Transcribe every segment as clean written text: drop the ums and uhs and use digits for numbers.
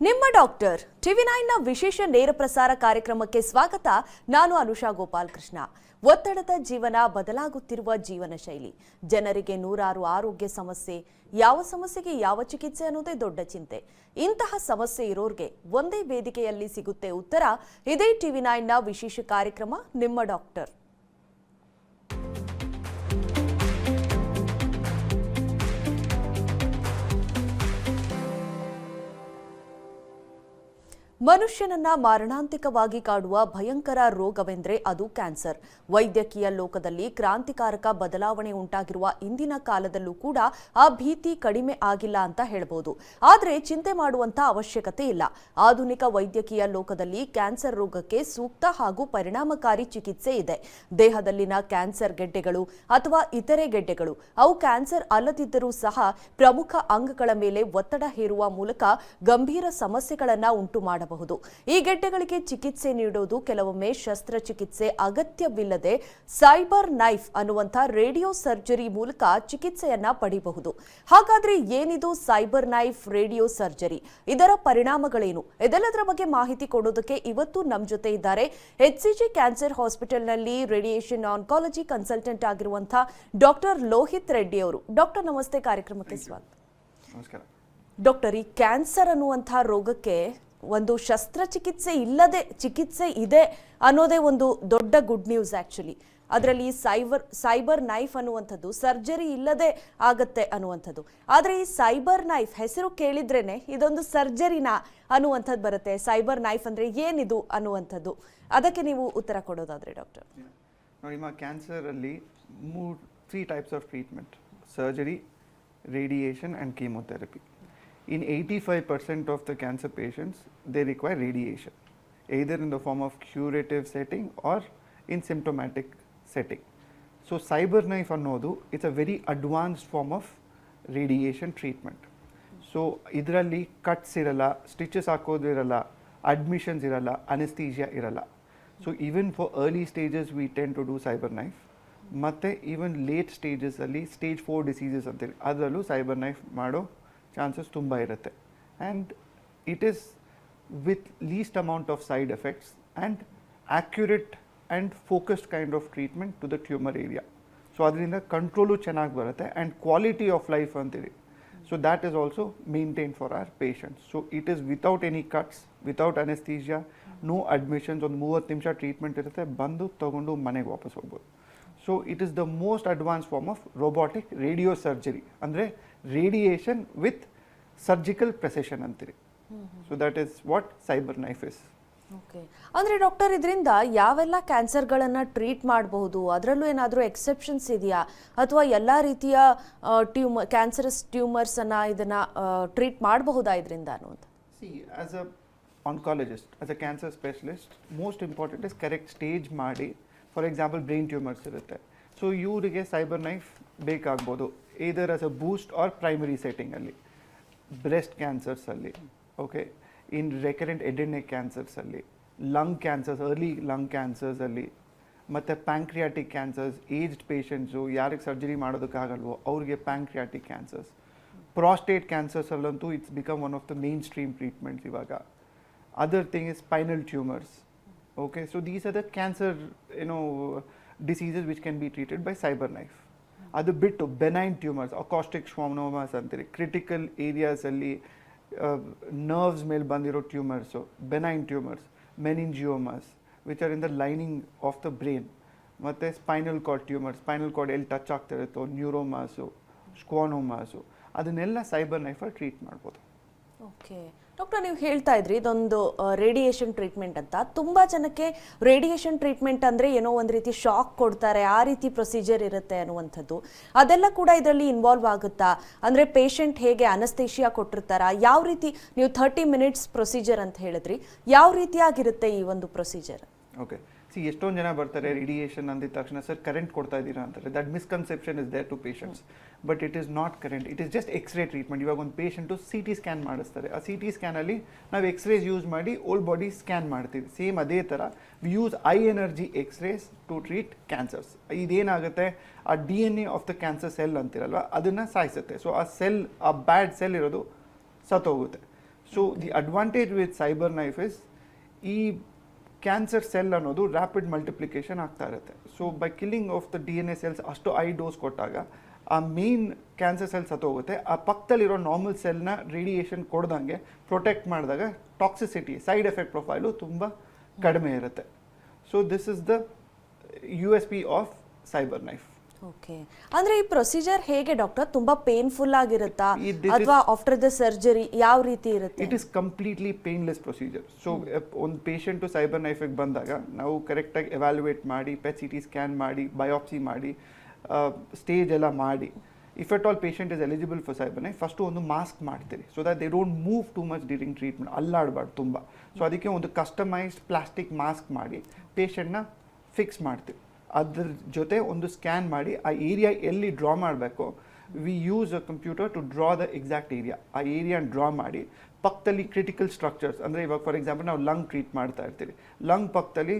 ನಿಮ್ಮ ಡಾಕ್ಟರ್ ಟಿವಿ9ನ ವಿಶೇಷ ನೇರ ಪ್ರಸಾರ ಕಾರ್ಯಕ್ರಮಕ್ಕೆ ಸ್ವಾಗತ. ನಾನು ಅನುಷಾ ಗೋಪಾಲಕೃಷ್ಣ. ಒತ್ತಡದ ಜೀವನ, ಬದಲಾಗುತ್ತಿರುವ ಜೀವನ ಶೈಲಿ, ಜನರಿಗೆ ನೂರಾರು ಆರೋಗ್ಯ ಸಮಸ್ಯೆ, ಯಾವ ಸಮಸ್ಯೆಗೆ ಯಾವ ಚಿಕಿತ್ಸೆ ಅನ್ನೋದೇ ದೊಡ್ಡ ಚಿಂತೆ. ಇಂತಹ ಸಮಸ್ಯೆ ಇರೋರಿಗೆ ಒಂದೇ ವೇದಿಕೆಯಲ್ಲಿ ಸಿಗುತ್ತೆ ಉತ್ತರ. ಇದೇ ಟಿವಿ9ನ ವಿಶೇಷ ಕಾರ್ಯಕ್ರಮ ನಿಮ್ಮ ಡಾಕ್ಟರ್. ಮನುಷ್ಯನನ್ನ ಮಾರಣಾಂತಿಕವಾಗಿ ಕಾಡುವ ಭಯಂಕರ ರೋಗವೆಂದರೆ ಅದು ಕ್ಯಾನ್ಸರ್. ವೈದ್ಯಕೀಯ ಲೋಕದಲ್ಲಿ ಕ್ರಾಂತಿಕಾರಕ ಬದಲಾವಣೆ ಉಂಟಾಗಿರುವ ಇಂದಿನ ಕಾಲದಲ್ಲೂ ಕೂಡ ಆ ಭೀತಿ ಕಡಿಮೆ ಆಗಿಲ್ಲ ಅಂತ ಹೇಳಬಹುದು. ಆದರೆ ಚಿಂತೆ ಮಾಡುವಂತ ಅವಶ್ಯಕತೆ ಇಲ್ಲ. ಆಧುನಿಕ ವೈದ್ಯಕೀಯ ಲೋಕದಲ್ಲಿ ಕ್ಯಾನ್ಸರ್ ರೋಗಕ್ಕೆ ಸೂಕ್ತ ಹಾಗೂ ಪರಿಣಾಮಕಾರಿ ಚಿಕಿತ್ಸೆ ಇದೆ. ದೇಹದಲ್ಲಿನ ಕ್ಯಾನ್ಸರ್ ಗೆಡ್ಡೆಗಳು ಅಥವಾ ಇತರೆ ಗೆಡ್ಡೆಗಳು ಅವು ಕ್ಯಾನ್ಸರ್ ಅಲ್ಲದಿದ್ದರೂ ಸಹ ಪ್ರಮುಖ ಅಂಗಗಳ ಮೇಲೆ ಒತ್ತಡ ಹೇರುವ ಮೂಲಕ ಗಂಭೀರ ಸಮಸ್ಯೆಗಳನ್ನು ಉಂಟು ಮಾಡಬಹುದು. ಈ ಗೆಡ್ಡೆಗಳಿಗೆ ಚಿಕಿತ್ಸೆ ನೀಡುವುದು ಕೆಲವೊಮ್ಮೆ ಶಸ್ತ್ರಚಿಕಿತ್ಸೆ ಅಗತ್ಯವಿಲ್ಲದೆ ಸೈಬರ್ ನೈಫ್ ಅನ್ನುವಂಥ ರೇಡಿಯೋ ಸರ್ಜರಿ ಮೂಲಕ ಚಿಕಿತ್ಸೆಯನ್ನ ಪಡೆಯಬಹುದು. ಹಾಗಾದ್ರೆ ಏನಿದು ಸೈಬರ್ ನೈಫ್ ರೇಡಿಯೋ ಸರ್ಜರಿ? ಇದರ ಪರಿಣಾಮಗಳೇನು? ಇದೆಲ್ಲದರ ಬಗ್ಗೆ ಮಾಹಿತಿ ಕೊಡೋದಕ್ಕೆ ಇವತ್ತು ನಮ್ಮ ಜೊತೆ ಇದ್ದಾರೆ HCG ಕ್ಯಾನ್ಸರ್ ಹಾಸ್ಪಿಟಲ್ನಲ್ಲಿ ರೇಡಿಯೇಷನ್ ಆನ್ಕಾಲಜಿ ಕನ್ಸಲ್ಟೆಂಟ್ ಆಗಿರುವಂತಹ ಡಾಕ್ಟರ್ ಲೋಹಿತ್ ರೆಡ್ಡಿ ಅವರು. ಡಾಕ್ಟರ್ ನಮಸ್ತೆ, ಕಾರ್ಯಕ್ರಮಕ್ಕೆ ಸ್ವಾಗತ. ನಮಸ್ಕಾರ ಡಾಕ್ಟರ್, ಈ ಕ್ಯಾನ್ಸರ್ ಅನ್ನುವಂತಹ ರೋಗಕ್ಕೆ ಒಂದು ಶಸ್ತ್ರಚಿಕಿತ್ಸೆ ಇಲ್ಲದೆ ಚಿಕಿತ್ಸೆ ಇದೆ ಅನ್ನೋದೇ ಒಂದು ದೊಡ್ಡ ಗುಡ್ ನ್ಯೂಸ್. ಆಕ್ಚುಲಿ ಅದರಲ್ಲಿ ಸೈಬರ್ ನೈಫ್ ಅನ್ನುವಂಥದ್ದು ಸರ್ಜರಿ ಇಲ್ಲದೆ ಆಗತ್ತೆ ಅನ್ನುವಂಥದ್ದು. ಆದರೆ ಈ ಸೈಬರ್ ನೈಫ್ ಹೆಸರು ಕೇಳಿದ್ರೇನೆ ಇದೊಂದು ಸರ್ಜರಿನಾ ಅನ್ನುವಂಥದ್ದು ಬರುತ್ತೆ. ಸೈಬರ್ ನೈಫ್ ಅಂದ್ರೆ ಏನಿದು ಅನ್ನುವಂಥದ್ದು, ಅದಕ್ಕೆ ನೀವು ಉತ್ತರ ಕೊಡೋದಾದ್ರೆ ಡಾಕ್ಟರ್. ನೋಡಿ, ಕ್ಯಾನ್ಸರ್ ಅಲ್ಲಿ 3 types of treatment: surgery, radiation and chemotherapy. In 85% of the cancer patients, they require radiation, either in the form of curative setting or in symptomatic setting. So cyber knife annodu, it's a very advanced form of radiation treatment. So idralli cuts iralla, stitches hakodu iralla, admissions iralla, anesthesia iralla. So even for early stages we tend to do cyber knife. Matte even late stages alli stage 4 diseases ante adrallu cyber knife mado chances ತುಂಬ ಇರುತ್ತೆ. And it is with least amount of side effects and accurate and focused kind of treatment to the tumour area. So ಅದರಿಂದ control ಚೆನ್ನಾಗಿ ಬರುತ್ತೆ and quality of life ಅಂತೀರಿ. So that is also maintain for our patients. So it is without any cuts, without anaesthesia, no admissions. ಒಂದು 30 ನಿಮಿಷ treatment ಇರುತ್ತೆ, ಬಂದು ತೊಗೊಂಡು ಮನೆಗೆ ವಾಪಸ್ ಹೋಗ್ಬೋದು. So it is the most advance form of robotic radio surgery, ಅಂದರೆ ರೇಡಿಯೇಷನ್ ವಿತ್ ಸರ್ಜಿಕಲ್ ಪ್ರೆಸಿಷನ್ ಅಂತೀರಿ. So that is what cyber knife is. Okay, ಅಂದರೆ ಡಾಕ್ಟರ್ ಇದರಿಂದ ಯಾವೆಲ್ಲ ಕ್ಯಾನ್ಸರ್ಗಳನ್ನು ಟ್ರೀಟ್ ಮಾಡಬಹುದು? ಅದರಲ್ಲೂ ಏನಾದರೂ ಎಕ್ಸೆಪ್ಷನ್ಸ್ ಇದೆಯಾ, ಅಥವಾ ಎಲ್ಲ ರೀತಿಯ ಕ್ಯಾನ್ಸರಸ್ ಟ್ಯೂಮರ್ಸನ್ನು ಇದನ್ನು ಟ್ರೀಟ್ ಮಾಡಬಹುದಾ ಇದರಿಂದ ಅನ್ನೋದು? See, as a oncologist, as a cancer specialist, most important is correct stage ಮಾಡಿ. ಫಾರ್ ಎಕ್ಸಾಂಪಲ್ ಬ್ರೈನ್ ಟ್ಯೂಮರ್ಸ್ ಇರುತ್ತೆ, ಸೊ ಇವರಿಗೆ ಸೈಬರ್ ನೈಫ್ ಬೇಕಾಗ್ಬೋದು, either as a boost or primary setting ಅಲ್ಲಿ. ಬ್ರೆಸ್ಟ್ ಕ್ಯಾನ್ಸರ್ಸಲ್ಲಿ, okay, in recurrent head and neck ಕ್ಯಾನ್ಸರ್ಸಲ್ಲಿ, lung cancers, early lung ಕ್ಯಾನ್ಸರ್ಸಲ್ಲಿ, ಮತ್ತು pancreatic cancers, aged patients ಯಾರಿಗೆ ಸರ್ಜರಿ ಮಾಡೋದಕ್ಕಾಗಲ್ವೋ ಅವ್ರಿಗೆ ಪ್ಯಾಂಕ್ರಿಯಾಟಿಕ್ ಕ್ಯಾನ್ಸರ್ಸ್. ಪ್ರಾಸ್ಟೇಟ್ ಕ್ಯಾನ್ಸರ್ಸಲ್ಲಂತೂ it's become one of the main stream treatments ಇವಾಗ. Other thing is spinal tumours. Okay, so these are the cancer, diseases which can be treated by cyber knife. Adu bittu benign tumors, acoustic schwannomas antire, critical areas alli nerves mele bandiro tumors, so benign tumors, meningiomas which are in the lining of the brain, matte spinal cord tumors, spinal cord el touch agtiruttೋ, neuromas, schwannomas, ಅದನ್ನೆಲ್ಲ cyber knife treat ಮಾಡ್ಬೋದು. Okay doctor, ನೀವು ಹೇಳ್ತಾ ಇದ್ರಿ ಇದೊಂದು radiation treatment ಅಂತ. ತುಂಬ ಜನಕ್ಕೆ radiation treatment ಅಂದರೆ ಏನೋ ಒಂದು ರೀತಿ ಶಾಕ್ ಕೊಡ್ತಾರೆ, ಆ ರೀತಿ ಪ್ರೊಸೀಜರ್ ಇರುತ್ತೆ ಅನ್ನುವಂಥದ್ದು. ಅದೆಲ್ಲ ಕೂಡ ಇದರಲ್ಲಿ ಇನ್ವಾಲ್ವ್ ಆಗುತ್ತಾ? ಅಂದರೆ ಪೇಷಂಟ್ ಹೇಗೆ ಅನಸ್ತೇಷಿಯಾ ಕೊಟ್ಟಿರ್ತಾರಾ? ಯಾವ ರೀತಿ? ನೀವು 30 minutes ಪ್ರೊಸೀಜರ್ ಅಂತ ಹೇಳಿದ್ರಿ, ಯಾವ ರೀತಿಯಾಗಿರುತ್ತೆ ಈ ಒಂದು ಪ್ರೊಸೀಜರ್? ಓಕೆ, ಸಿ, ಎಷ್ಟೊಂದು ಜನ ಬರ್ತಾರೆ ರೇಡಿಯೇಷನ್ ಅಂದಿದ ತಕ್ಷಣ ಸರ್ ಕರೆಂಟ್ ಕೊಡ್ತಾ ಇದ್ದೀರಾ ಅಂತಾರೆ. That misconception is there to patients, but it is not current, it is just x-ray treatment. ಇವಾಗ ಒಂದು ಪೇಷಂಟು CT ಸ್ಕ್ಯಾನ್ ಮಾಡಿಸ್ತಾರೆ, ಆ CT ಸ್ಕ್ಯಾನಲ್ಲಿ ನಾವು ಎಕ್ಸ್ರೇಸ್ ಯೂಸ್ ಮಾಡಿ ಓಲ್ಡ್ ಬಾಡಿ ಸ್ಕ್ಯಾನ್ ಮಾಡ್ತೀವಿ. ಸೇಮ್ ಅದೇ ಥರ we use high energy X-rays to treat cancers. ಇದೇನಾಗುತ್ತೆ, ಆ DNA of the cancer cell ಅಂತಿರಲ್ವ ಅದನ್ನು ಸಾಯಿಸುತ್ತೆ. ಸೊ ಆ ಸೆಲ್, ಆ ಬ್ಯಾಡ್ ಸೆಲ್ ಇರೋದು ಸತ್ತೋಗುತ್ತೆ. So the advantage with cyber knife is ಈ ಕ್ಯಾನ್ಸರ್ ಸೆಲ್ ಅನ್ನೋದು ರ್ಯಾಪಿಡ್ ಮಲ್ಟಿಪ್ಲಿಕೇಶನ್ ಆಗ್ತಾ ಇರುತ್ತೆ. So by killing of the DNA cells ಅಷ್ಟು ಐ ಡೋಸ್ ಕೊಟ್ಟಾಗ ಆ ಮೇನ್ ಕ್ಯಾನ್ಸರ್ ಸೆಲ್ ಸತ್ತೋಗುತ್ತೆ. ಆ ಪಕ್ಕದಲ್ಲಿರೋ ನಾರ್ಮಲ್ ಸೆಲ್ನ ರೇಡಿಯೇಷನ್ ಕೊಡ್ದಂಗೆ ಪ್ರೊಟೆಕ್ಟ್ ಮಾಡಿದಾಗ ಟಾಕ್ಸಿಸಿಟಿ ಸೈಡ್ ಎಫೆಕ್ಟ್ ಪ್ರೊಫೈಲು ತುಂಬ ಕಡಿಮೆ ಇರುತ್ತೆ. So this is the USP of cyber knife. Okay, ಅಂದ್ರೆ ಈ ಪ್ರೊಸೀಜರ್ ಹೇಗೆ ಡಾಕ್ಟರ್? ತುಂಬಾ ಪೇನ್ಫುಲ್ ಆಗಿರುತ್ತಾ This ಅಥವಾ ಆಫ್ಟರ್ ದ ಸರ್ಜರಿ ಯಾವ ರೀತಿ ಇರುತ್ತೆ? It is completely painless procedure. So ಒಂದು ಪೇಷಂಟು ಸೈಬರ್ ನೈಫಿಗೆ ಬಂದಾಗ ನಾವು ಕರೆಕ್ಟಾಗಿ ಎವ್ಯಾಲ್ಯುಯೇಟ್ ಮಾಡಿ PET CT ಸ್ಕ್ಯಾನ್ ಮಾಡಿ ಬಯೋಪ್ಸಿ ಮಾಡಿ ಸ್ಟೇಜ್ ಎಲ್ಲ ಮಾಡಿ if at all patient is eligible for cyber knife first ಒಂದು ಮಾಸ್ಕ್ ಮಾಡ್ತೀರಿ so that they don't move too much during treatment, ಅಲ್ಲಾಡಬಾರ್ದು ತುಂಬ. ಸೊ ಅದಕ್ಕೆ ಒಂದು ಕಸ್ಟಮೈಸ್ಡ್ ಪ್ಲಾಸ್ಟಿಕ್ ಮಾಸ್ಕ್ ಮಾಡಿ ಪೇಷಂಟ್ನ ಫಿಕ್ಸ್ ಮಾಡ್ತೀವಿ. ಅದ್ರ ಜೊತೆ ಒಂದು ಸ್ಕ್ಯಾನ್ ಮಾಡಿ ಆ ಏರಿಯಾ ಎಲ್ಲಿ ಡ್ರಾ ಮಾಡಬೇಕು we use a computer to draw the exact area. ಆ ಏರಿಯಾ ಡ್ರಾ ಮಾಡಿ ಪಕ್ಕದಲ್ಲಿ ಕ್ರಿಟಿಕಲ್ ಸ್ಟ್ರಕ್ಚರ್ಸ್ ಅಂದರೆ ಇವಾಗ ಫಾರ್ ಎಕ್ಸಾಂಪಲ್ ನಾವು ಲಂಗ್ ಟ್ರೀಟ್ ಮಾಡ್ತಾ ಇರ್ತೀವಿ, ಲಂಗ್ ಪಕ್ಕದಲ್ಲಿ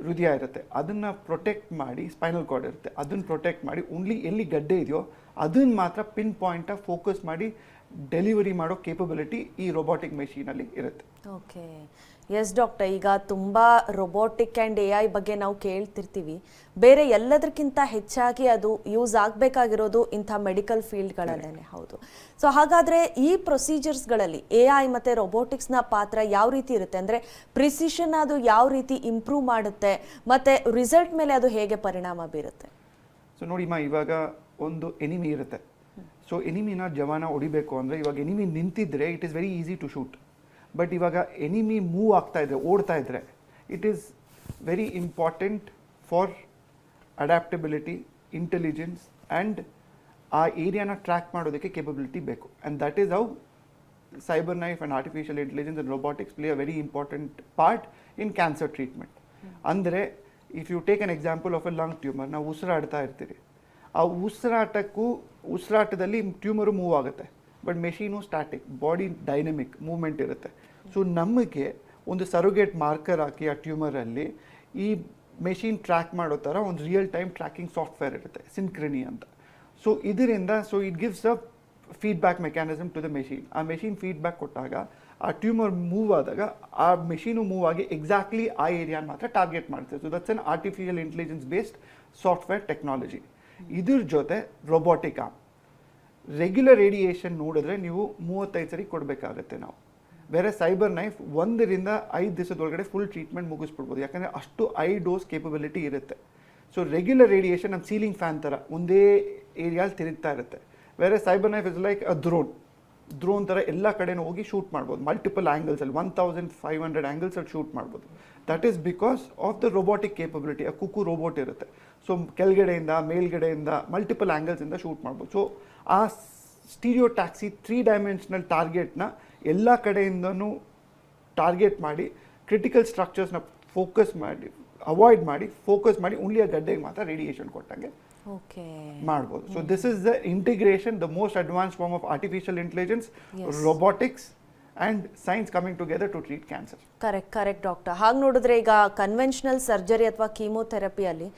ಹೃದಯ ಇರುತ್ತೆ, ಅದನ್ನು ಪ್ರೊಟೆಕ್ಟ್ ಮಾಡಿ ಸ್ಪೈನಲ್ ಕಾರ್ಡ್ ಇರುತ್ತೆ, ಅದನ್ನು ಪ್ರೊಟೆಕ್ಟ್ ಮಾಡಿ ಓನ್ಲಿ ಎಲ್ಲಿ ಗಡ್ಡೆ ಇದೆಯೋ ಅದನ್ನು ಮಾತ್ರ ಪಿನ್ ಪಾಯಿಂಟಾಗಿ ಫೋಕಸ್ ಮಾಡಿ ಡೆಲಿವರಿ ಮಾಡೋ ಕೇಪಬಿಲಿಟಿ ಈ ರೊಬೋಟಿಕ್ ಮೆಷೀನಲ್ಲಿ ಇರುತ್ತೆ. ಓಕೆ, ಎಸ್ ಡಾಕ್ಟರ್, ಈಗ ತುಂಬ ರೊಬೋಟಿಕ್ ಆ್ಯಂಡ್ AI ಬಗ್ಗೆ ನಾವು ಕೇಳ್ತಿರ್ತೀವಿ. ಬೇರೆ ಎಲ್ಲದಕ್ಕಿಂತ ಹೆಚ್ಚಾಗಿ ಅದು ಯೂಸ್ ಆಗಬೇಕಾಗಿರೋದು ಇಂಥ ಮೆಡಿಕಲ್ ಫೀಲ್ಡ್ಗಳಲ್ಲೇ. ಹೌದು. ಸೊ ಹಾಗಾದರೆ ಈ ಪ್ರೊಸೀಜರ್ಸ್ಗಳಲ್ಲಿ AI ಮತ್ತು ರೊಬೋಟಿಕ್ಸ್ನ ಪಾತ್ರ ಯಾವ ರೀತಿ ಇರುತ್ತೆ? ಅಂದರೆ ಪ್ರಿಸಿಷನ್ ಅದು ಯಾವ ರೀತಿ ಇಂಪ್ರೂವ್ ಮಾಡುತ್ತೆ ಮತ್ತು ರಿಸಲ್ಟ್ ಮೇಲೆ ಅದು ಹೇಗೆ ಪರಿಣಾಮ ಬೀರುತ್ತೆ? ಸೊ ನೋಡಿಮ್ಮ, ಇವಾಗ ಒಂದು ಎನಿಮಿ ಇರುತ್ತೆ. ಸೊ ಎನಿಮಿನ ಜವಾನ ಹೊಡಿಬೇಕು ಅಂದರೆ ಇವಾಗ ಎನಿಮಿ ನಿಂತಿದ್ರೆ it is very easy to shoot. But ಇವಾಗ ಎನಿಮಿ ಮೂವ್ ಆಗ್ತಾ ಇದ್ರೆ, ಓಡ್ತಾ ಇದ್ರೆ, it is very important for adaptability, intelligence and ಆ ಏರಿಯಾನ ಟ್ರ್ಯಾಕ್ ಮಾಡೋದಕ್ಕೆ ಕೇಪಬಿಲಿಟಿ ಬೇಕು. And that is how cyber knife and artificial intelligence and robotics play a very important part in cancer treatment. ಅಂದರೆ if you take an example of a lung tumour, ನಾವು ಉಸಿರಾಡ್ತಾ ಇರ್ತೀರಿ, ಆ ಉಸಿರಾಟದಲ್ಲಿ ಟ್ಯೂಮರು ಮೂವ್ ಆಗುತ್ತೆ, but machine static, body dynamic movement ಇರುತ್ತೆ. So ನಮಗೆ ಒಂದು ಸರೋಗೇಟ್ ಮಾರ್ಕರ್ ಹಾಕಿ ಆ ಟ್ಯೂಮರಲ್ಲಿ ಈ ಮೆಷೀನ್ ಟ್ರ್ಯಾಕ್ ಮಾಡೋ ಥರ ಒಂದು ರಿಯಲ್ ಟೈಮ್ ಟ್ರ್ಯಾಕಿಂಗ್ ಸಾಫ್ಟ್ವೇರ್ ಇರುತ್ತೆ, ಸಿನ್ಕ್ರನಿ ಅಂತ. ಸೊ ಇದರಿಂದ it gives a feedback mechanism to the machine. ಆ ಮೆಷೀನ್ ಫೀಡ್ಬ್ಯಾಕ್ ಕೊಟ್ಟಾಗ ಆ ಟ್ಯೂಮರ್ ಮೂವ್ ಆದಾಗ ಆ ಮೆಷೀನು ಮೂವ್ ಆಗಿ ಎಕ್ಸಾಕ್ಟ್ಲಿ ಆ ಏರಿಯಾನ ಮಾತ್ರ ಟಾರ್ಗೆಟ್ ಮಾಡ್ತಾರೆ. So that's an artificial intelligence based software technology. ಇದ್ರ ಜೊತೆ ರೊಬೋಟಿಕ್ ಆರ್ಮ್. ರೆಗ್ಯುಲರ್ ರೇಡಿಯೇಷನ್ ನೋಡಿದ್ರೆ ನೀವು 35 ಸರಿ ಕೊಡಬೇಕಾಗತ್ತೆ ನಾವು. ಬೇರೆ ಸೈಬರ್ ನೈಫ್ 1 ರಿಂದ 5 ದಿವಸದೊಳಗಡೆ ಫುಲ್ ಟ್ರೀಟ್ಮೆಂಟ್ ಮುಗಿಸ್ಬಿಡ್ಬೋದು, ಯಾಕಂದರೆ ಅಷ್ಟು ಐ ಡೋಸ್ ಕೇಪಬಿಲಿಟಿ ಇರುತ್ತೆ. ಸೊ ರೆಗ್ಯುಲರ್ ರೇಡಿಯೇಷನ್ ನಮ್ಮ ಸೀಲಿಂಗ್ ಫ್ಯಾನ್ ಥರ ಒಂದೇ ಏರಿಯಾಲಿ ತಿರುಗ್ತಾ ಇರುತ್ತೆ. ಬೇರೆ cyber knife is like a drone ಥರ ಎಲ್ಲ ಕಡೆನೂ ಹೋಗಿ ಶೂಟ್ ಮಾಡ್ಬೋದು, ಮಲ್ಟಿಪಲ್ ಆ್ಯಂಗಲ್ಸಲ್ಲಿ 1500 ಆ್ಯಂಗಲ್ಸಲ್ಲಿ ಶೂಟ್ ಮಾಡ್ಬೋದು. That is because of the robotic capability. ಆ ಕುಕ್ಕು ರೋಬೋಟ್ ಇರುತ್ತೆ, ಸೊ ಕೆಳಗಡೆಯಿಂದ ಮೇಲ್ಗಡೆಯಿಂದ ಮಲ್ಟಿಪಲ್ ಆ್ಯಂಗಲ್ಸಿಂದ ಶೂಟ್ ಮಾಡ್ಬೋದು. ಸೊ ಆ ಸ್ಟೀರಿಯೋ ಟ್ಯಾಕ್ಸಿ 3 ಡೈಮೆನ್ಷನಲ್ ಟಾರ್ಗೆಟ್ನ ಎಲ್ಲ ಕಡೆಯಿಂದನೂ ಟಾರ್ಗೆಟ್ ಮಾಡಿ ಕ್ರಿಟಿಕಲ್ ಸ್ಟ್ರಕ್ಚರ್ಸ್ನ ಅವಾಯ್ಡ್ ಮಾಡಿ ಫೋಕಸ್ ಮಾಡಿ ಓನ್ಲಿ ಆ ಗಡ್ಡೆಗೆ ಮಾತ್ರ ರೇಡಿಯೇಷನ್ ಕೊಟ್ಟಂಗೆ ಮಾಡ್ಬೋದು. So this is the integration, the most advance form of artificial intelligence, robotics and science coming together to treat cancer. Correct doctor. ಹಾಗೆ ನೋಡಿದ್ರೆ ಈಗ ಕನ್ವೆನ್ಷನಲ್ ಸರ್ಜರಿ ಅಥವಾ ಕೀಮೋಥೆರಪಿಯಲ್ಲಿ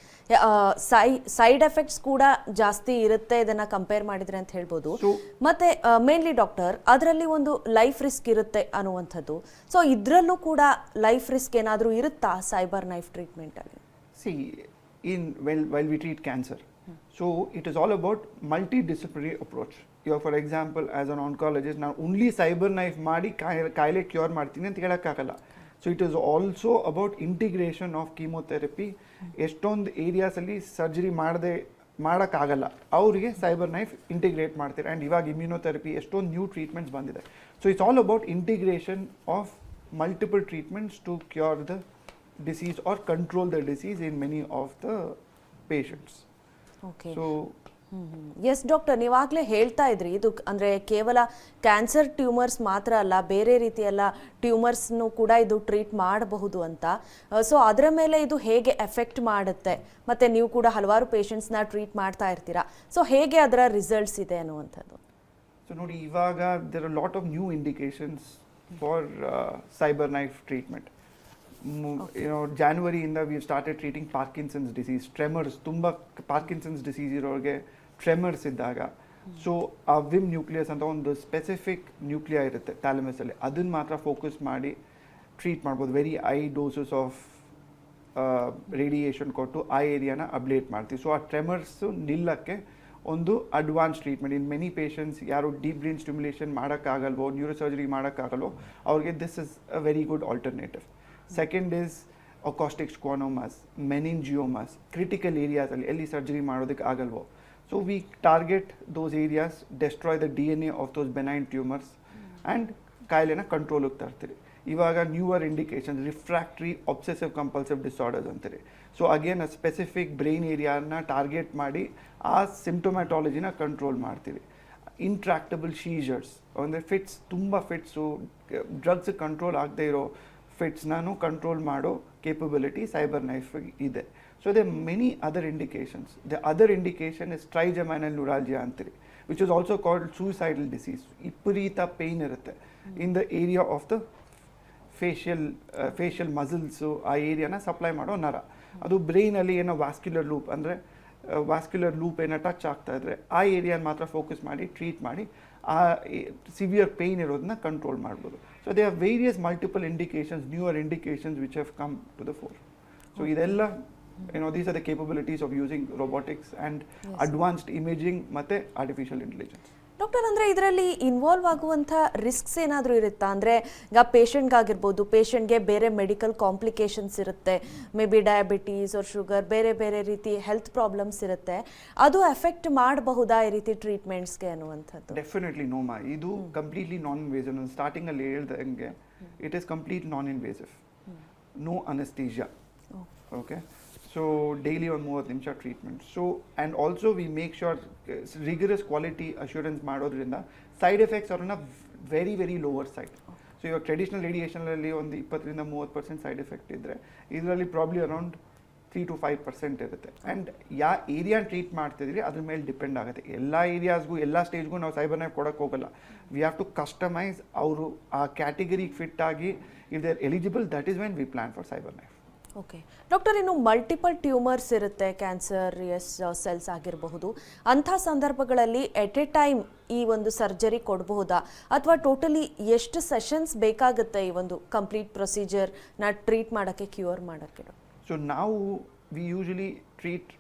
ಸೈಡ್ ಎಫೆಕ್ಟ್ಸ್ ಕೂಡ ಜಾಸ್ತಿ ಇರುತ್ತೆ ಇದನ್ನ ಕಂಪೇರ್ ಮಾಡಿದ್ರೆ ಅಂತ ಹೇಳ್ಬೋದು. ಮತ್ತೆ ಮೇನ್ಲಿ ಡಾಕ್ಟರ್ ಅದರಲ್ಲಿ ಒಂದು ಲೈಫ್ ರಿಸ್ಕ್ ಇರುತ್ತೆ ಅನ್ನುವಂಥದ್ದು. ಸೊ ಇದರಲ್ಲೂ ಕೂಡ ಲೈಫ್ ರಿಸ್ಕ್ ಏನಾದರೂ ಇರುತ್ತಾ ಸೈಬರ್ ನೈಫ್ ಟ್ರೀಟ್ಮೆಂಟ್ ಅಲ್ಲಿ? C while we treat cancer, so it is all about multidisciplinary approach. You for example as an oncologist now only cyber knife ಮಾಡಿ ಕಾಯಿಲೆ ಕ್ಯೂರ್ ಮಾಡ್ತೀನಿ ಅಂತ ಹೇಳೋಕ್ಕಾಗಲ್ಲ. So it is also about integration of chemotherapy. ಎಷ್ಟೊಂದು ಏರಿಯಾಸಲ್ಲಿ surgery ಮಾಡೋಕ್ಕಾಗಲ್ಲ, ಅವರಿಗೆ CyberKnife integrate ಮಾಡ್ತಾರೆ. ಆ್ಯಂಡ್ ಇವಾಗ ಇಮ್ಯುನೋಥೆರಪಿ ಎಷ್ಟೊಂದು ನ್ಯೂ ಟ್ರೀಟ್ಮೆಂಟ್ಸ್ ಬಂದಿದೆ. So it's all about integration of multiple treatments to cure the disease or control the disease in many of the patients. Okay. So yes doctor, ನೀವಾಗಲೇ ಹೇಳ್ತಾ ಇದ್ರಿ ಇದು ಅಂದರೆ ಕೇವಲ ಕ್ಯಾನ್ಸರ್ ಟ್ಯೂಮರ್ಸ್ ಮಾತ್ರ ಅಲ್ಲ, ಬೇರೆ ರೀತಿಯೆಲ್ಲ ಟ್ಯೂಮರ್ಸ್ನು ಕೂಡ ಇದು ಟ್ರೀಟ್ ಮಾಡಬಹುದು ಅಂತ. ಸೊ ಅದರ ಮೇಲೆ ಇದು ಹೇಗೆ ಎಫೆಕ್ಟ್ ಮಾಡುತ್ತೆ, ಮತ್ತು ನೀವು ಕೂಡ ಹಲವಾರು ಪೇಷಂಟ್ಸ್ನ ಟ್ರೀಟ್ ಮಾಡ್ತಾ ಇರ್ತೀರಾ. ಸೊ ಹೇಗೆ ಅದರ ರಿಸಲ್ಟ್ಸ್ ಇದೆ ಅನ್ನುವಂಥದ್ದು? ಸೊ ನೋಡಿ, ಇವಾಗ there are lot of new indications for cyber knife treatment. ಜಾನ್ವರಿಯಿಂದ we started treating Parkinson's disease, tremors. ತುಂಬ ಪಾರ್ಕಿನ್ಸನ್ಸ್ ಡಿಸೀಸ್ ಇರೋರಿಗೆ ಟ್ರೆಮರ್ಸ್ ಇದ್ದಾಗ ಸೊ ಆ ವಿಮ್ ನ್ಯೂಕ್ಲಿಯಸ್ ಅಂತ ಒಂದು ಸ್ಪೆಸಿಫಿಕ್ ನ್ಯೂಕ್ಲಿಯಾ ಇರುತ್ತೆ ಥ್ಯಾಲಮಸಲ್ಲಿ, ಅದನ್ನು ಮಾತ್ರ ಫೋಕಸ್ ಮಾಡಿ ಟ್ರೀಟ್ ಮಾಡ್ಬೋದು. Very I doses of radiation ಕೊಟ್ಟು ಆ ಏರಿಯಾನ ಅಬ್ಲೇಟ್ ಮಾಡ್ತೀವಿ. ಸೊ ಆ ಟ್ರೆಮರ್ಸು ನಿಲ್ಲಕ್ಕೆ ಒಂದು advance treatment. In many patients ಯಾರು ಡೀಪ್ ಬ್ರೈನ್ ಸ್ಟಿಮ್ಯುಲೇಷನ್ ಮಾಡೋಕ್ಕಾಗಲ್ವೋ, ನ್ಯೂರೋಸರ್ಜರಿ ಮಾಡೋಕ್ಕಾಗಲ್ವೋ, ಅವ್ರಿಗೆ this is a very good alternative. Second is acoustic schwannomas, meningiomas, critical ಏರಿಯಾಸಲ್ಲಿ ಎಲ್ಲಿ ಸರ್ಜರಿ ಮಾಡೋದಕ್ಕೆ ಆಗಲ್ವೋ. So we target those areas, destroy the DNA of those benign tumours and ಕಾಯಿಲೆನ ಕಂಟ್ರೋಲಿಗೆ ತರ್ತೀರಿ. ಇವಾಗ newer indications refractory obsessive compulsive disorders ಅಂತೀರಿ. So again a specific brain ಏರಿಯಾನ ಟಾರ್ಗೆಟ್ ಮಾಡಿ ಆ ಸಿಂಪ್ಟೊಮ್ಯಾಟಾಲಜಿನ ಕಂಟ್ರೋಲ್ ಮಾಡ್ತೀವಿ. ಇಂಟ್ರಾಕ್ಟಬಲ್ ಶೀಜರ್ಸ್ ಅಂದರೆ ಫಿಟ್ಸ್, ತುಂಬ ಫಿಟ್ಸು, ಡ್ರಗ್ಸ್ ಕಂಟ್ರೋಲ್ ಆಗದೆ ಇರೋ ಫಿಟ್ಸ್ನೂ ಕಂಟ್ರೋಲ್ ಮಾಡೋ ಕೇಪಬಿಲಿಟಿ ಸೈಬರ್ ನೈಫ್ ಇದೆ. So there many other indications. The other indication is trigeminal neuralgia ಅಂತೀರಿ, which is also called suicidal disease. ವಿಪರೀತ ಪೇಯ್ನ್ ಇರುತ್ತೆ in the area of the facial muscles, ಆ ಏರಿಯಾನ ಸಪ್ಲೈ ಮಾಡೋ ನರ. ಅದು ಬ್ರೈನಲ್ಲಿ ಏನೋ ವ್ಯಾಸ್ಕ್ಯುಲರ್ ಲೂಪ್ ಅಂದರೆ ವ್ಯಾಸ್ಕ್ಯುಲರ್ ಲೂಪ್ ಏನೋ ಟಚ್ ಆಗ್ತಾ ಇದ್ರೆ ಆ ಏರಿಯಾನ ಮಾತ್ರ ಫೋಕಸ್ ಮಾಡಿ ಟ್ರೀಟ್ ಮಾಡಿ ಆ ಸಿವಿಯರ್ ಪೇಯ್ನ್ ಇರೋದನ್ನ ಕಂಟ್ರೋಲ್ ಮಾಡ್ಬೋದು. So they are various multiple indications, newer indications which have come to the fore. So ಇದೆಲ್ಲ these are the capabilities of using robotics and advanced imaging ಮತ್ತು artificial intelligence. ಡಾಕ್ಟರ್, ಅಂದರೆ ಇದರಲ್ಲಿ involve ಆಗುವಂಥ risks ಏನಾದರೂ ಇರುತ್ತಾ? ಅಂದರೆ ಈಗ ಪೇಷಂಟ್ಗಾಗಿರ್ಬೋದು, ಪೇಷಂಟ್ಗೆ ಬೇರೆ ಮೆಡಿಕಲ್ ಕಾಂಪ್ಲಿಕೇಶನ್ಸ್ ಇರುತ್ತೆ, maybe diabetes or sugar, ಬೇರೆ ಬೇರೆ ರೀತಿ ಹೆಲ್ತ್ ಪ್ರಾಬ್ಲಮ್ಸ್ ಇರುತ್ತೆ, ಅದು ಎಫೆಕ್ಟ್ ಮಾಡಬಹುದಾ ಈ ರೀತಿ ಟ್ರೀಟ್ಮೆಂಟ್ಸ್ಗೆ ಅನ್ನುವಂಥದ್ದು? ಡೆಫಿನೆಟ್ಲಿ ನೋಮಾ, ಇದು ಕಂಪ್ಲೀಟ್ಲಿ ನಾನ್ ಇನ್ವೇಸಿವ್. ನಾನು ಸ್ಟಾರ್ಟಿಂಗಲ್ಲಿ ಹೇಳ್ದಂಗೆ it is complete non invasive, no anaesthesia. Okay, so daily on 30 ನಿಮಿಷ treatment. So and also we make sure rigorous quality assurance ಮಾಡೋದ್ರಿಂದ ಸೈಡ್ ಎಫೆಕ್ಟ್ಸ್ ಅವ್ರನ್ನ very very lower side. So ಇವಾಗ traditional ರೇಡಿಯೇಷನಲ್ಲಿ ಒಂದು 20-30% side effect ಇದ್ದರೆ ಇದರಲ್ಲಿ probably around 3 to 5% ಇರುತ್ತೆ. And ಯಾವ ಏರಿಯಾ ಟ್ರೀಟ್ ಮಾಡ್ತಿದ್ರಿ ಅದ್ರ ಮೇಲೆ ಡಿಪೆಂಡ್ ಆಗುತ್ತೆ. ಎಲ್ಲ ಏರಿಯಾಸ್ಗೂ ಎಲ್ಲ ಸ್ಟೇಜ್ಗೂ ನಾವು ಸೈಬರ್ ನೈಫ್ ಕೊಡೋಕ್ಕೆ ಹೋಗಲ್ಲ. ವಿ ಹ್ಯಾವ್ ಟು ಕಸ್ಟಮೈಸ್ ಅವರು ಆ ಕ್ಯಾಟಗರಿಗೆ ಫಿಟ್ ಆಗಿ if they are eligible, that is when V plan for cyber knife. Okay doctor, ಇನ್ನು ಮಲ್ಟಿಪಲ್ ಟ್ಯೂಮರ್ಸ್ ಇರುತ್ತೆ, ಕ್ಯಾನ್ಸರ್ ಸೆಲ್ಸ್ ಆಗಿರಬಹುದು, ಅಂಥ ಸಂದರ್ಭಗಳಲ್ಲಿ ಎಟ್ ಎ ಟೈಮ್ ಈ ಒಂದು ಸರ್ಜರಿ ಕೊಡಬಹುದಾ, ಅಥವಾ ಟೋಟಲಿ ಎಷ್ಟು ಸೆಷನ್ಸ್ ಬೇಕಾಗುತ್ತೆ ಈ ಒಂದು ಕಂಪ್ಲೀಟ್ ಪ್ರೊಸೀಜರ್ನ ಟ್ರೀಟ್ ಮಾಡೋಕ್ಕೆ, ಕ್ಯೂರ್ ಮಾಡೋಕ್ಕೆ? ಸೊ ನಾವು V usually treat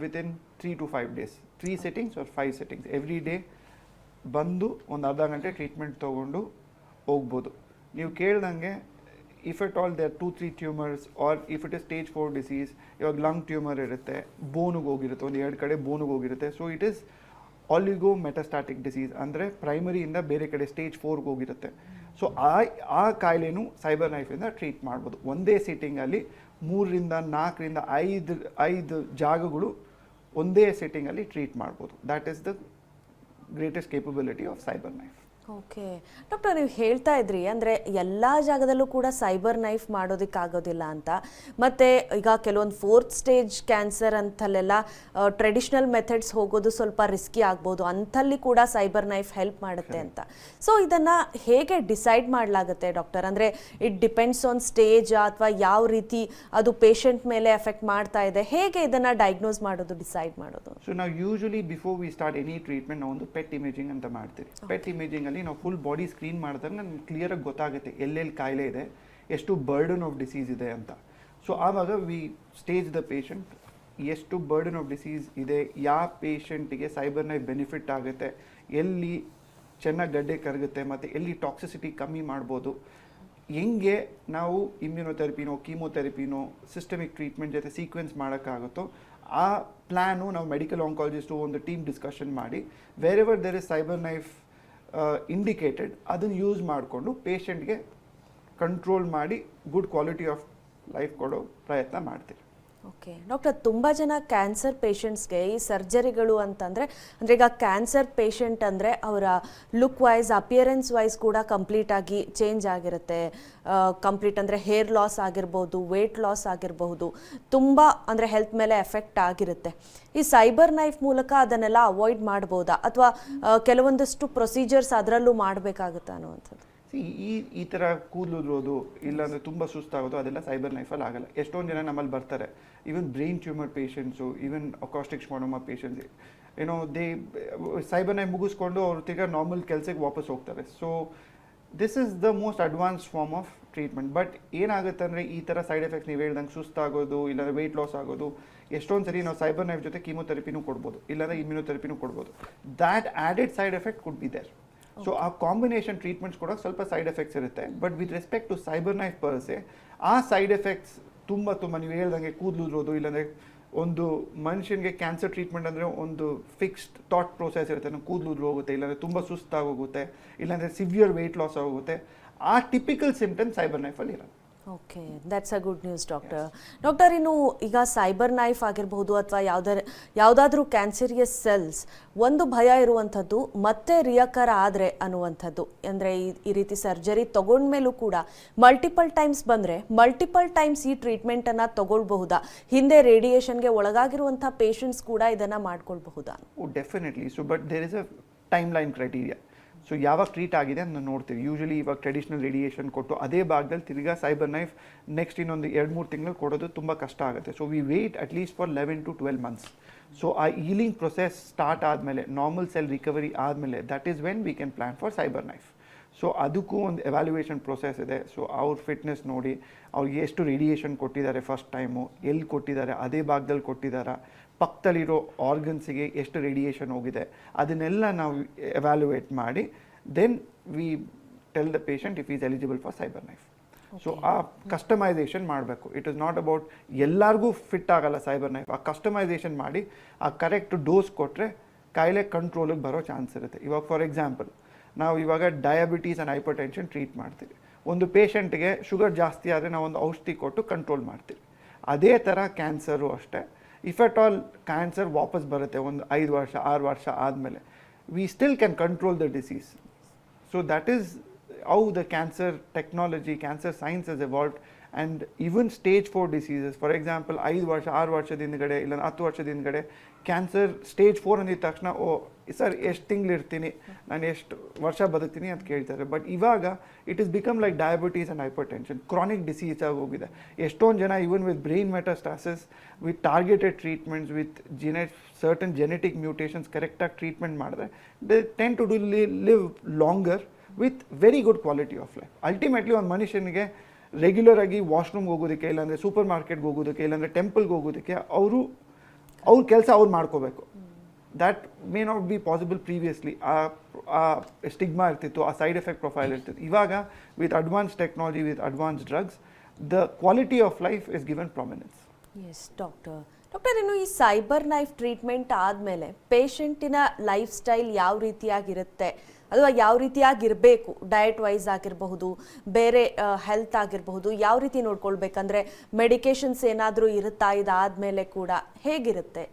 within 3 to 5 days, 3 settings or 5 settings. Every day ಬಂದು ಒಂದು ಅರ್ಧ ಗಂಟೆ ಟ್ರೀಟ್ಮೆಂಟ್ ತೊಗೊಂಡು ಹೋಗ್ಬೋದು. ನೀವು ಕೇಳ್ದಂಗೆ if at all there are 2-3 tumors or if it is stage 4 disease, ಇವಾಗ ಲಂಗ್ ಟ್ಯೂಮರ್ ಇರುತ್ತೆ, ಬೋನಿಗೆ ಹೋಗಿರುತ್ತೆ, ಒಂದು 2 ಕಡೆ ಬೋನಿಗೆ ಹೋಗಿರುತ್ತೆ. So it is oligometastatic disease, ಅಂದರೆ ಪ್ರೈಮರಿಯಿಂದ ಬೇರೆ ಕಡೆ ಸ್ಟೇಜ್ 4ಗೆ ಹೋಗಿರುತ್ತೆ. ಸೊ ಆ ಕಾಯಿಲೆನೂ ಸೈಬರ್ ನೈಫಿಂದ ಟ್ರೀಟ್ ಮಾಡ್ಬೋದು. ಒಂದೇ ಸಿಟ್ಟಿಂಗಲ್ಲಿ 3-4 5 ಜಾಗಗಳು ಒಂದೇ ಸಿಟ್ಟಿಂಗಲ್ಲಿ ಟ್ರೀಟ್ ಮಾಡ್ಬೋದು. That is the greatest capability of cyber knife. Okay doctor, ನೀವು ಹೇಳ್ತಾ ಇದ್ರಿ ಅಂದರೆ ಎಲ್ಲ ಜಾಗದಲ್ಲೂ ಕೂಡ ಸೈಬರ್ ನೈಫ್ ಮಾಡೋದಕ್ಕಾಗೋದಿಲ್ಲ ಅಂತ. ಮತ್ತು ಈಗ ಕೆಲವೊಂದು 4th ಸ್ಟೇಜ್ ಕ್ಯಾನ್ಸರ್ ಅಂತಲ್ಲೆಲ್ಲ ಟ್ರೆಡಿಷ್ನಲ್ ಮೆಥಡ್ಸ್ ಹೋಗೋದು ಸ್ವಲ್ಪ ರಿಸ್ಕಿ ಆಗ್ಬೋದು, ಅಂಥಲ್ಲಿ ಕೂಡ ಸೈಬರ್ ನೈಫ್ ಹೆಲ್ಪ್ ಮಾಡುತ್ತೆ ಅಂತ. ಸೊ ಇದನ್ನು ಹೇಗೆ ಡಿಸೈಡ್ ಮಾಡಲಾಗುತ್ತೆ ಡಾಕ್ಟರ್? ಅಂದರೆ ಇಟ್ ಡಿಪೆಂಡ್ಸ್ ಆನ್ ಸ್ಟೇಜ್ ಅಥವಾ ಯಾವ ರೀತಿ ಅದು ಪೇಷಂಟ್ ಮೇಲೆ ಎಫೆಕ್ಟ್ ಮಾಡ್ತಾ ಇದೆ, ಹೇಗೆ ಇದನ್ನು ಡಯಾಗ್ನೋಸ್ ಮಾಡೋದು, ಡಿಸೈಡ್ ಮಾಡೋದು? ಸೊ ನಾವು usually before we start any treatment ನಾವು ಒಂದು ಪೆಟ್ ಇಮೇಜಿಂಗ್ ಅಂತ ಮಾಡ್ತೀವಿ. ಪೆಟ್ ಇಮೇಜಿಂಗ್ ನಾವು ಫುಲ್ ಬಾಡಿ ಸ್ಕ್ರೀನ್ ಮಾಡಿದಾಗ ನಮ್ಗೆ ಕ್ಲಿಯರಾಗಿ ಗೊತ್ತಾಗುತ್ತೆ ಎಲ್ಲೆಲ್ಲಿ ಕಾಯಿಲೆ ಇದೆ, ಎಷ್ಟು ಬರ್ಡನ್ ಆಫ್ ಡಿಸೀಸ್ ಇದೆ ಅಂತ. ಸೊ ಆವಾಗ ವಿ ಸ್ಟೇಜ್ ದ ಪೇಷಂಟ್, ಎಷ್ಟು ಬರ್ಡನ್ ಆಫ್ ಡಿಸೀಸ್ ಇದೆ, ಯಾವ ಪೇಷಂಟಿಗೆ ಸೈಬರ್ ನೈಫ್ ಬೆನಿಫಿಟ್ ಆಗುತ್ತೆ, ಎಲ್ಲಿ ಚೆನ್ನಾಗಿ ಗಡ್ಡೆ ಕರಗುತ್ತೆ ಮತ್ತು ಎಲ್ಲಿ ಟಾಕ್ಸಿಸಿಟಿ ಕಮ್ಮಿ ಮಾಡ್ಬೋದು, ಹೆಂಗೆ ನಾವು ಇಮ್ಯುನೊಥೆರಪಿನೋ ಕೀಮೊಥೆರಪಿನೋ ಸಿಸ್ಟಮಿಕ್ ಟ್ರೀಟ್ಮೆಂಟ್ ಜೊತೆ ಸೀಕ್ವೆನ್ಸ್ ಮಾಡೋಕ್ಕಾಗುತ್ತೋ ಆ ಪ್ಲ್ಯಾನು ನಾವು ಮೆಡಿಕಲ್ ಆಂಕಾಲಜಿಸ್ಟು ಒಂದು ಟೀಮ್ ಡಿಸ್ಕಷನ್ ಮಾಡಿ wherever there is CyberKnife indicated ಅದನ್ನು ಯೂಸ್ ಮಾಡಿಕೊಂಡು ಪೇಷಂಟ್ಗೆ ಕಂಟ್ರೋಲ್ ಮಾಡಿ ಗುಡ್ ಕ್ವಾಲಿಟಿ ಆಫ್ ಲೈಫ್ ಕೊಡೋ ಪ್ರಯತ್ನ ಮಾಡ್ತೀವಿ. ಓಕೆ ಡಾಕ್ಟರ್, ತುಂಬ ಜನ ಕ್ಯಾನ್ಸರ್ ಪೇಷಂಟ್ಸ್ಗೆ ಈ ಸರ್ಜರಿಗಳು ಅಂತಂದರೆ, ಅಂದರೆ ಈಗ ಕ್ಯಾನ್ಸರ್ ಪೇಷಂಟ್ ಅಂದರೆ ಅವರ ಲುಕ್ ವೈಸ್, ಅಪಿಯರೆನ್ಸ್ ವೈಸ್ ಕೂಡ ಕಂಪ್ಲೀಟಾಗಿ ಚೇಂಜ್ ಆಗಿರುತ್ತೆ. ಕಂಪ್ಲೀಟ್ ಅಂದರೆ ಹೇರ್ ಲಾಸ್ ಆಗಿರ್ಬೋದು, ವೇಟ್ ಲಾಸ್ ಆಗಿರಬಹುದು, ತುಂಬ ಅಂದರೆ ಹೆಲ್ತ್ ಮೇಲೆ ಎಫೆಕ್ಟ್ ಆಗಿರುತ್ತೆ. ಈ ಸೈಬರ್ ನೈಫ್ ಮೂಲಕ ಅದನ್ನೆಲ್ಲ ಅವಾಯ್ಡ್ ಮಾಡ್ಬೋದಾ, ಅಥವಾ ಕೆಲವೊಂದಷ್ಟು ಪ್ರೊಸೀಜರ್ಸ್ ಅದರಲ್ಲೂ ಮಾಡಬೇಕಾಗುತ್ತಾ ಅನ್ನುವಂಥದ್ದು? ಈ ಥರ ಕೂದಲುದ್ರೋದು ಇಲ್ಲಾಂದರೆ ತುಂಬ ಸುಸ್ತಾಗೋದು ಅದೆಲ್ಲ ಸೈಬರ್ ನೈಫಲ್ಲಿ ಆಗಲ್ಲ. ಎಷ್ಟೊಂದು ಜನ ನಮ್ಮಲ್ಲಿ ಬರ್ತಾರೆ, even brain tumour patients, even acoustic ಸ್ಪಾಂಡೋಮಾ ಪೇಷಂಟ್ಸ್, ಏನೋ ಸೈಬರ್ ನೈಫ್ ಮುಗಿಸ್ಕೊಂಡು ಅವ್ರು ತಿರ್ಗಾ ನಾರ್ಮಲ್ ಕೆಲಸಕ್ಕೆ ವಾಪಸ್ ಹೋಗ್ತಾರೆ. So this is the most advance form of treatment. But ಏನಾಗುತ್ತೆ ಅಂದರೆ ಈ ಥರ ಸೈಡ್ ಎಫೆಕ್ಟ್ಸ್ ನೀವು ಹೇಳ್ದಂಗೆ ಸುಸ್ತಾಗೋದು, ಇಲ್ಲಾಂದರೆ ವೆಯ್ಟ್ ಲಾಸ್ ಆಗೋದು, ಎಷ್ಟೊಂದು ಸರಿ ನಾವು ಸೈಬರ್ ನೈಫ್ ಜೊತೆ ಕೀಮೋಥೆರಪಿನೂ ಕೊಡ್ಬೋದು, ಇಲ್ಲಾಂದರೆ ಇಮ್ಯುನೋಥೆರಪಿನೂ ಕೊಡ್ಬೋದು. That added side effect could be there. So ಆ ಕಾಂಬಿನೇಷನ್ ಟ್ರೀಟ್ಮೆಂಟ್ಸ್ ಕೂಡ ಸ್ವಲ್ಪ ಸೈಡ್ ಎಫೆಕ್ಟ್ಸ್ ಇರುತ್ತೆ. But with respect to cyber knife per se ಆ ಸೈಡ್ ಎಫೆಕ್ಟ್ಸ್ ತುಂಬ ನೀವು ಹೇಳ್ದಂಗೆ ಕೂದಲುದ್ರೋದು, ಇಲ್ಲಾಂದರೆ ಒಂದು ಮನುಷ್ಯನಿಗೆ ಕ್ಯಾನ್ಸರ್ ಟ್ರೀಟ್ಮೆಂಟ್ ಅಂದರೆ ಒಂದು ಫಿಕ್ಸ್ಡ್ ಥಾಟ್ ಪ್ರೋಸೆಸ್ ಇರುತ್ತೆ. ನಾವು ಕೂದಲು ಹೋಗುತ್ತೆ, ಇಲ್ಲಾಂದರೆ ತುಂಬ ಸುಸ್ತಾಗೋಗುತ್ತೆ, ಇಲ್ಲಾಂದರೆ ಸಿವಿಯರ್ ವೆಯ್ಟ್ ಲಾಸ್ ಆಗೋಗುತ್ತೆ. ಆ ಟಿಪಿಕಲ್ ಸಿಂಪ್ಟಮ್ ಸೈಬರ್ ನೈಫಲ್ಲಿ ಇರೋದು. Okay, that's a good news doctor. Doctor, ಇನ್ನು ಈಗ ಸೈಬರ್ ನೈಫ್ ಆಗಿರಬಹುದು ಅಥವಾ ಯಾವುದಾದ್ರೂ ಕ್ಯಾನ್ಸರಿಯಸ್ ಸೆಲ್ಸ್ ಒಂದು ಭಯ ಇರುವಂಥದ್ದು ಮತ್ತೆ ರಿಯಕರ್ ಆದರೆ ಅನ್ನುವಂಥದ್ದು. ಅಂದರೆ ಈ ರೀತಿ ಸರ್ಜರಿ ತಗೊಂಡ್ಮೇಲೂ ಕೂಡ ಮಲ್ಟಿಪಲ್ ಟೈಮ್ಸ್ ಬಂದರೆ ಮಲ್ಟಿಪಲ್ ಟೈಮ್ಸ್ ಈ ಟ್ರೀಟ್ಮೆಂಟನ್ನು ತಗೊಳ್ಬಹುದಾ? ಹಿಂದೆ ರೇಡಿಯೇಷನ್ಗೆ ಒಳಗಾಗಿರುವಂಥ ಪೇಷಂಟ್ಸ್ ಕೂಡ ಇದನ್ನು ಮಾಡ್ಕೊಳ್ಬಹುದಾ? Definitely. So but there is a timeline criteria. So ಯಾವಾಗ ಟ್ರೀಟ್ ಆಗಿದೆ ಅಂತ ನೋಡ್ತೀವಿ. ಯೂಶಲಿ ಇವಾಗ ಟ್ರೆಡಿಷನಲ್ ರೇಡಿಯೇಷನ್ ಕೊಟ್ಟು ಅದೇ ಭಾಗದಲ್ಲಿ ತಿರ್ಗಾ ಸೈಬರ್ ನೈಫ್ ನೆಕ್ಸ್ಟ್ ಇನ್ನೊಂದು 2-3 ತಿಂಗಳು ಕೊಡೋದು ತುಂಬ ಕಷ್ಟ ಆಗುತ್ತೆ. So we wait at least for 11 to 12 months. So ಆ ಹೀಲಿಂಗ್ ಪ್ರೊಸೆಸ್ ಸ್ಟಾರ್ಟ್ ಆದಮೇಲೆ, ನಾರ್ಮಲ್ ಸೆಲ್ ರಿಕವರಿ ಆದಮೇಲೆ, that is when we can plan for cyber knife. So ಅದಕ್ಕೂ ಒಂದು ಎವ್ಯಾಲ್ಯೂಯೇಷನ್ ಪ್ರೊಸೆಸ್ ಇದೆ. ಸೊ ಅವ್ರ ಫಿಟ್ನೆಸ್ ನೋಡಿ, ಅವ್ರಿಗೆ ಎಷ್ಟು ರೇಡಿಯೇಷನ್ ಕೊಟ್ಟಿದ್ದಾರೆ ಫಸ್ಟ್ ಟೈಮು, ಎಲ್ಲಿ ಕೊಟ್ಟಿದ್ದಾರೆ, ಅದೇ ಭಾಗದಲ್ಲಿ ಕೊಟ್ಟಿದ್ದಾರೆ, ಪಕ್ಕದಲ್ಲಿರೋ ಆರ್ಗನ್ಸಿಗೆ ಎಷ್ಟು ರೇಡಿಯೇಷನ್ ಹೋಗಿದೆ, ಅದನ್ನೆಲ್ಲ ನಾವು ಎವ್ಯಾಲ್ಯೂಯೇಟ್ ಮಾಡಿ then we tell the patient if is eligible for cyber knife. So ಆ ಕಸ್ಟಮೈಸೇಷನ್ ಮಾಡಬೇಕು. ಇಟ್ ಇಸ್ ನಾಟ್ ಅಬೌಟ್ ಎಲ್ಲರಿಗೂ ಫಿಟ್ ಆಗಲ್ಲ ಸೈಬರ್ ನೈಫ್. ಆ ಕಸ್ಟಮೈಸೇಷನ್ ಮಾಡಿ ಆ ಕರೆಕ್ಟ್ ಡೋಸ್ ಕೊಟ್ಟರೆ ಕಾಯಿಲೆ ಕಂಟ್ರೋಲಿಗೆ ಬರೋ ಚಾನ್ಸ್ ಇರುತ್ತೆ. ಇವಾಗ ಫಾರ್ ಎಕ್ಸಾಂಪಲ್ ನಾವು ಇವಾಗ diabetes and hypertension treat ಮಾಡ್ತೀವಿ. ಒಂದು ಪೇಷಂಟ್ಗೆ ಶುಗರ್ ಜಾಸ್ತಿ ಆದರೆ ನಾವು ಒಂದು ಔಷಧಿ ಕೊಟ್ಟು ಕಂಟ್ರೋಲ್ ಮಾಡ್ತೀವಿ. ಅದೇ ಥರ ಕ್ಯಾನ್ಸರು ಅಷ್ಟೇ. ಇಫ್ ಅಟ್ ಆಲ್ ಕ್ಯಾನ್ಸರ್ ವಾಪಸ್ ಬರುತ್ತೆ ಒಂದು 5 ವರ್ಷ 6 ವರ್ಷ ಆದಮೇಲೆ, we still can control the disease. So that is how the cancer technology, cancer science has evolved. And even stage 4 diseases, for example 5 ವರ್ಷ 6 ವರ್ಷದ ಹಿಂದ್ಗಡೆ ಇಲ್ಲ 10 ವರ್ಷದ ಹಿಂದ್ಗಡೆ ಕ್ಯಾನ್ಸರ್ ಸ್ಟೇಜ್ 4 ಅಂದಿದ ತಕ್ಷಣ ಓ ಸರ್ ಎಷ್ಟು ತಿಂಗಳು ಇರ್ತೀನಿ, ನಾನು ಎಷ್ಟು ವರ್ಷ ಬದುಕ್ತೀನಿ ಅಂತ ಕೇಳ್ತಾರೆ. ಬಟ್ ಇವಾಗ it is become like diabetes and hypertension, chronic disease ಆಗಿ ಹೋಗಿದೆ. ಎಷ್ಟೊಂದು ಜನ even with brain metastasis, with targeted treatments, with certain genetic mutations ಕರೆಕ್ಟಾಗಿ ಟ್ರೀಟ್ಮೆಂಟ್ ಮಾಡಿದ್ರೆ they tend to live longer with very good quality of life. Ultimately ಒಂದು ಮನುಷ್ಯನಿಗೆ regular ಆಗಿ ವಾಶ್ರೂಮ್ಗೆ ಹೋಗೋದಕ್ಕೆ, ಇಲ್ಲಾಂದರೆ ಸೂಪರ್ ಮಾರ್ಕೆಟ್ಗೆ ಹೋಗೋದಕ್ಕೆ, ಇಲ್ಲಾಂದರೆ ಟೆಂಪಲ್ಗೆ ಹೋಗೋದಕ್ಕೆ ಅವ್ರ ಕೆಲಸ ಅವ್ರು ಮಾಡ್ಕೋಬೇಕು. That may not be possible previously. ಆ ಸ್ಟಿಗ್ಮಾ ಇರ್ತಿತ್ತು, ಆ ಸೈಡ್ ಎಫೆಕ್ಟ್ ಪ್ರೊಫೈಲ್ ಇರ್ತಿತ್ತು. ಇವಾಗ with advance technology, with advance drugs, the quality of life is given prominence. Yes doctor. ಇನ್ನು ಈ ಸೈಬರ್ ನೈಫ್ ಟ್ರೀಟ್ಮೆಂಟ್ ಆದಮೇಲೆ ಪೇಷಂಟಿನ ಲೈಫ್ ಸ್ಟೈಲ್ ಯಾವ ರೀತಿಯಾಗಿರುತ್ತೆ ಅಥವಾ ಯಾವ ರೀತಿಯಾಗಿರಬೇಕು? ಡಯಟ್ ವೈಸ್ ಆಗಿರಬಹುದು, ಬೇರೆ ಹೆಲ್ತ್ ಆಗಿರಬಹುದು, ಯಾವ ರೀತಿ ನೋಡ್ಕೊಳ್ಬೇಕಂದ್ರೆ ಮೆಡಿಕೇಶನ್ಸ್ ಏನಾದರೂ ಇರುತ್ತಾ ಇದಾದಮೇಲೆ ಕೂಡ ಹೇಗಿರುತ್ತೆ?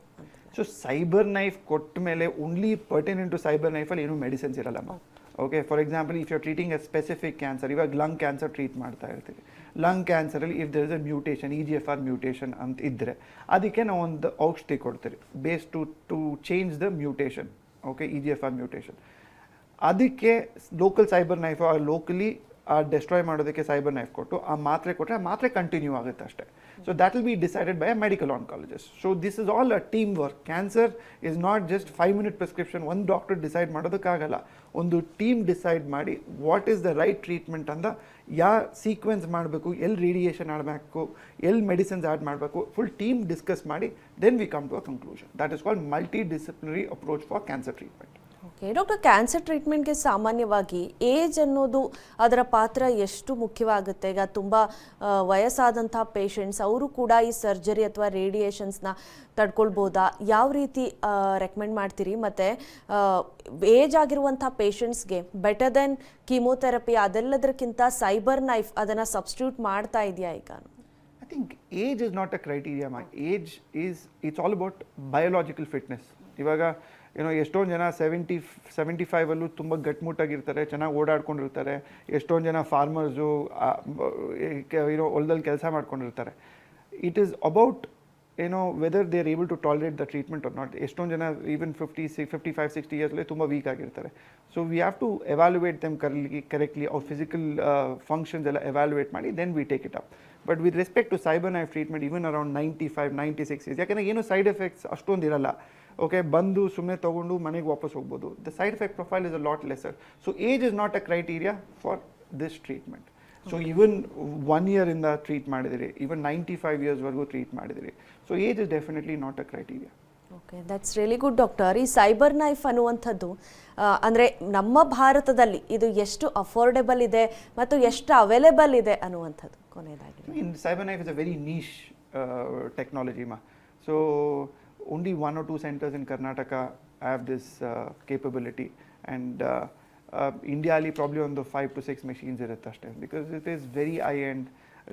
ಸೊ ಸೈಬರ್ ನೈಫ್ ಕೊಟ್ಟ ಮೇಲೆ ಓನ್ಲಿ ಪರ್ಟೆನೆಂಟ್ ಟು ಸೈಬರ್ ನೈಫಲ್ಲಿ ಏನೂ ಮೆಡಿಸಿನ್ಸ್ ಇರಲ್ಲಮ್ಮ. Okay, for example if you are treating a specific cancer, ಇವಾಗ ಲಂಗ್ ಕ್ಯಾನ್ಸರ್ ಟ್ರೀಟ್ ಮಾಡ್ತಾ ಇರ್ತೀವಿ. ಲಂಗ್ ಕ್ಯಾನ್ಸರಲ್ಲಿ if there is a mutation, EGFR mutation ಅಂತ ಇದ್ದರೆ ಅದಕ್ಕೆ ನಾವು ಒಂದು ಔಷಧಿ ಕೊಡ್ತೀವಿ base to change the mutation. Okay, EGFR mutation. ಅದಕ್ಕೆ local cyber knife locally destroy ಮಾಡೋದಕ್ಕೆ ಸೈಬರ್ ನೈಫ್ ಕೊಟ್ಟು ಆ ಮಾತ್ರೆ ಕೊಟ್ಟರೆ ಆ ಮಾತ್ರೆ ಕಂಟಿನ್ಯೂ ಆಗುತ್ತೆ ಅಷ್ಟೇ. So that will be decided by a medical oncologist. So this is all a team work. Cancer is not just 5 minute prescription. ಒಂದು ಡಾಕ್ಟರ್ ಡಿಸೈಡ್ ಮಾಡೋದಕ್ಕಾಗಲ್ಲ. ಒಂದು ಟೀಮ್ ಡಿಸೈಡ್ ಮಾಡಿ what is the right treatment ಅಂತ, ಯಾವ sequence ಮಾಡಬೇಕು, ಎಲ್ಲಿ radiation ಆಡಬೇಕು, ಎಲ್ಲಿ ಮೆಡಿಸಿನ್ಸ್ ಆ್ಯಡ್ ಮಾಡಬೇಕು, ಫುಲ್ ಟೀಮ್ ಡಿಸ್ಕಸ್ ಮಾಡಿ then we come to a conclusion. That is called multidisciplinary approach for cancer treatment. Okay doctor, cancer ಟ್ರೀಟ್ಮೆಂಟ್ಗೆ ಸಾಮಾನ್ಯವಾಗಿ ಏಜ್ ಅನ್ನೋದು ಅದರ ಪಾತ್ರ ಎಷ್ಟು ಮುಖ್ಯವಾಗುತ್ತೆ? ಈಗ ತುಂಬ ವಯಸ್ಸಾದಂಥ ಪೇಷಂಟ್ಸ್ ಅವರು ಕೂಡ ಈ ಸರ್ಜರಿ ಅಥವಾ ರೇಡಿಯೇಷನ್ಸ್ನ ತಡ್ಕೊಳ್ಬೋದಾ? ಯಾವ ರೀತಿ ರೆಕಮೆಂಡ್ ಮಾಡ್ತೀರಿ? ಮತ್ತು ಏಜ್ ಆಗಿರುವಂಥ ಪೇಷಂಟ್ಸ್ಗೆ ಬೆಟರ್ ದೆನ್ ಕೀಮೋಥೆರಪಿ ಅದೆಲ್ಲದಕ್ಕಿಂತ ಸೈಬರ್ ನೈಫ್ ಅದನ್ನು ಸಬ್ಸ್ಟಿಟ್ಯೂಟ್ ಮಾಡ್ತಾ ಇದೆಯಾ ಈಗ? I think age is not a criteria. My age is, it's all about biological fitness. ಇವಾಗ ಎಷ್ಟೊಂದು ಜನ 75 ತುಂಬ ಗಟ್ಮುಟ್ಟಾಗಿರ್ತಾರೆ, ಚೆನ್ನಾಗಿ ಓಡಾಡ್ಕೊಂಡಿರ್ತಾರೆ. ಎಷ್ಟೊಂದು ಜನ ಫಾರ್ಮರ್ಸು ಹೊಲದಲ್ಲಿ ಕೆಲಸ ಮಾಡ್ಕೊಂಡಿರ್ತಾರೆ. It is about whether they are able to tolerate the treatment or not. ಎಷ್ಟೊಂದು ಜನ ಈವನ್ 55-60 ಇಯರ್ಸ್ಲಿ ತುಂಬ ವೀಕ್ ಆಗಿರ್ತಾರೆ. So we have to evaluate them correctly ಅವ್ರ ಫಿಸಿಕಲ್ ಫಂಕ್ಷನ್ಸ್ ಎಲ್ಲ ಎವ್ಯಾಲ್ಯುಯೇಟ್ ಮಾಡಿ then we take it up. But with respect to cyber knife treatment even around 95-96 years, ಯಾಕಂದರೆ ಏನು ಸೈಡ್ ಎಫೆಕ್ಟ್ಸ್ ಅಷ್ಟೊಂದು ಇರಲ್ಲ. ಓಕೆ, ಬಂದು ಸುಮ್ಮನೆ ತೊಗೊಂಡು ಮನೆಗೆ ವಾಪಸ್ ಹೋಗ್ಬೋದು. The side effect profile is a lot lesser. So age is not a criteria for this treatment. So even 1 ಇಯರಿಂದ ಟ್ರೀಟ್ ಮಾಡಿದಿರಿ, ಈವನ್ 95 ಇಯರ್ಸ್ವರೆಗೂ ಟ್ರೀಟ್ ಮಾಡಿದಿರಿ. So age is definitely not a criteria. Okay, that's really good doctor. ಈ cyber knife ಅನ್ನುವಂಥದ್ದು ಅಂದರೆ ನಮ್ಮ ಭಾರತದಲ್ಲಿ ಇದು ಎಷ್ಟು ಅಫೋರ್ಡೆಬಲ್ ಇದೆ ಮತ್ತು ಎಷ್ಟು ಅವೈಲೇಬಲ್ ಇದೆ ಅನ್ನುವಂಥದ್ದು ಕೊನೆಯದಾಗಿ. Cyber knife is a very niche technology. So only 1 or 2 centers in Karnataka have this capability, and India ali probably on the 5 to 6 machines irutte ashte, because it is very high end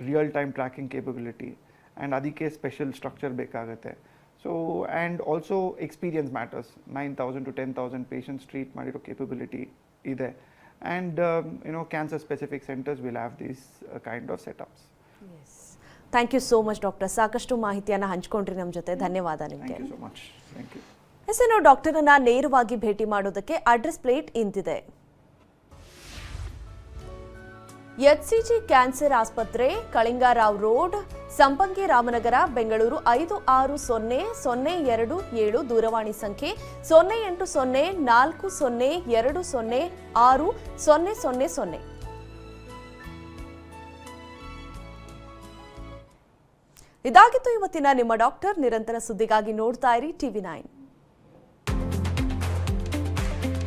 real time tracking capability, and adike special structure ಬೇಕಾಗುತ್ತೆ. So and also experience matters. 9,000 to 10,000 patients treat ಮಾಡಿರೋ capability ಇದೆ, and cancer specific centers will have these kind of setups. Yes. Thank you so much doctor. ಸಾಕಷ್ಟು ಮಾಹಿತಿಯನ್ನು ಹಂಚ್ಕೊಂಡ್ರಿ ನಮ್ಮ ಜೊತೆ. ಧನ್ಯವಾದ ನಿಮಗೆ. Thank you so much. Thank you. ನಾವು ಡಾಕ್ಟರನ್ನ ನೇರವಾಗಿ ಭೇಟಿ ಮಾಡೋದಕ್ಕೆ ಅಡ್ರೆಸ್ ಪ್ಲೇಟ್ ಇಂತಿದೆ. HCG ಕ್ಯಾನ್ಸರ್ ಆಸ್ಪತ್ರೆ, ಕಳಿಂಗರಾವ್ ರೋಡ್, ಸಂಪಂಗಿ ರಾಮನಗರ, ಬೆಂಗಳೂರು 560027 ದೂರವಾಣಿ ಸಂಖ್ಯೆ 0804020600. ಇದಾಗಿತ್ತು ಇವತ್ತಿನ ನಿಮ್ಮ ಡಾಕ್ಟರ್. ನಿರಂತರ ಸುದ್ದಿಗಾಗಿ ನೋಡ್ತಾ ಇರಿ TV9.